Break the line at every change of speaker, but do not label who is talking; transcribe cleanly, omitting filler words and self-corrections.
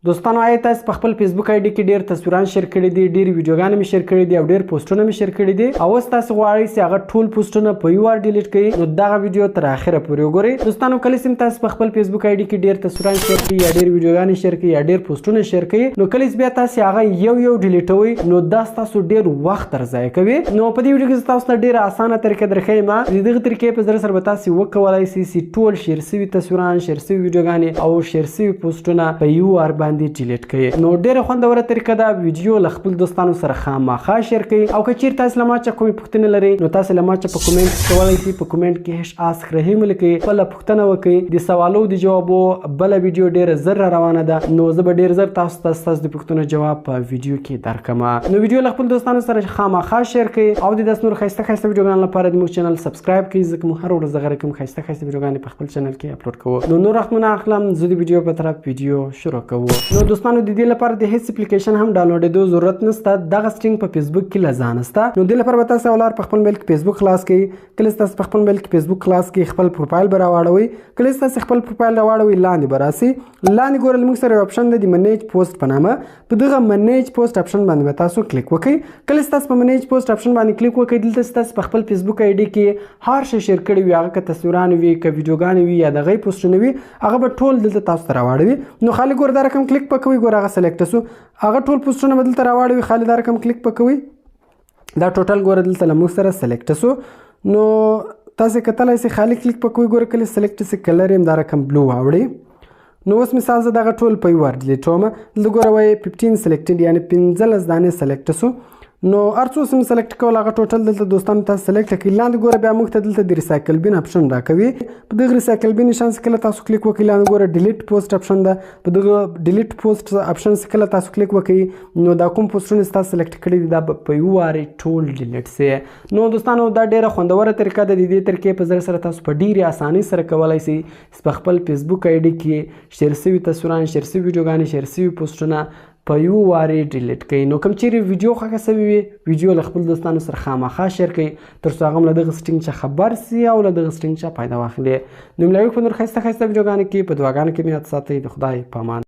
دوستانو آیا تاسو په خپل فیسبوک آی ډي کې ډیر تصویران شیر کړي دي، ډیر ویډیوګانې مې شیر کړي دي او ډیر پوسټونه مې شیر کړي دي او اوس تاسو غواړئ چې هغه ټول پوسټونه په یو وار ډیلیټ کړئ، نو دغه ویډیو تر اخره پورې وګورئ. دوستانو کله چې تاسو په خپل فیسبوک آی ډي کې ډیر تصویران شیر کړئ یا ډیر ویډیوګانې شیر کړئ یا ډیر پوسټونه شیر کړئ، نو کله چې بیا تاسو هغه یو ډیلیټوئ نو دا تاسو ډیر وخت تر ضایع کوي. نو په دې ویډیو کې تاسو ته ډیره اسانه طریقه درښیم. دغه طریقې په ذریعه سره به تاسو وکولای شئ چې ټول شیر شوي تصویران، شیر شوي ویډیوګانې او شیر شوي پوسټونه په یو وار باندې ډیلیټ کړئ. نو ډیره خوندوره طریقه ده. ویډیو له خپل دوستانو سره خامخا شیر کړئ او که چیرې تاسو له ما څخه کومې پوښتنې لرئ نو تاسو له ما څخه په کومنټ کولی شئ. په کومنټ کې هیڅ آسک رحیم ولیکئ، خپله پوښتنه وکړئ. د سوالو د جوابو بله ویډیو ډیره زر را روانه ده، نو زه به ډیر زر تاسو ته ستاسو د پوښتنو جواب په ویډیو کې درکړم. نو ویډیو له خپل دوستانو سره خامخا شیر کړئ او د داسې نور ښایسته ویډیوګانو لپاره زموږ چینل سبسکرایب کړئ، ځکه موږ هر ورځ دغه رقم ښایسته ویډیوګانې په خپل چینل کې اپلوډ کوو. نو نور وخت مو نه اخلم، زه د ویډیو په طرف ویډیو شروع کوو. نو دوستانو د دې لپاره د هیڅ اپلیکیشن هم ډاونلوډېدو ضرورت نشته، دغه سټینګ په فیسبوک کې له ځانه شته. نو دې لپاره به تاسو اولار په خپل موبایل کې فیسبوک خلاص کړئ. کله چې تاسو په خپل موبایل کې فیسبوک خلاص کړئ خپل پروفایل به راواړوئ. کله چې تاسو خپل پروفایل راواړوئ لاندې به راسئ. لاندې ګورئ موږ سره یو اپشن دی د منیج پوسټ په نامه. په دغه منیج پوسټ اپشن باندې به تاسو کلیک وکړئ. کله چې تاسو په منیج پوسټ اپشن باندې کلیک وکړئ دلته چې تاسو په خپل فیسبوک آی ډي کې هر شی شیر کړي وي، هغه که تصویران وي، که ویډیوګانې وي یا دغه پوسټونه وي، هغه به ټول دلته تاسو ته راواړوي. نو خالي ګوره دا رقم کلیک پکوئ، ګوره هغه سلیکټ شو، هغه ټول پوسټونه به دلته راواړوي. خالي دا رقم کلیک پکوئ، دا ټوټل ګوره دلته له موږ سره سلیکټ شو. نو تاسو کتلی شئ خالي کلیک پکوئ، ګوره کله سلیکټ شي کلر یې دا رقم بلو واوړي. نو اوس مثال زه دغه ټول په یو وار ډیلیټوم. دلته ګوره وایي 15 سلیکټډ یعنې 15 دانې سلیکټ شو. نو هر څو سم سلیکټ کول هغه ټوټل دلته دوستانو تاسو سلیکټ کړئ. لاندې ګوره بیا موږ ته دلته د ریسایکل بین اپشن راکوي. په دغه ریسایکل بین نشان څخه کله تاسو کلیک وکړئ لاندې ګوره ډیلیټ پوسټ اپشن ده. په دغه ډیلیټ پوسټ اپشن څخه کله تاسو کلیک وکړئ نو دا کوم پوسټونه تاسو سلیکټ کړي دي دا په یو وار ټول ډیلیټ شي. نو دوستانو دا ډیره خوندوره طریقه ده. د دې طریقې په ذریعه سره تاسو په ډیرې اسانۍ سره کولی شئ په خپل فیسبوک آی ډي کې شیر شوي تصویران، شیر شوي ویډیوګانې، شیر شوي پوسټونه په یو وار ډیلیټ کړئ. نو کوم چیرې ویډیو خوښه شوې وي ویډیو له خپل دوستانو سره خامخا شیر کړئ تر څو هغه هم له دغه سټینګ څخه خبر شي او له دغه سټینګ څخه فایده واخلي. نو ملاوي په نور ښایسته ویډیوګانو کې په دعاګانو کې مې یاد ساتئ. د خدای په امان.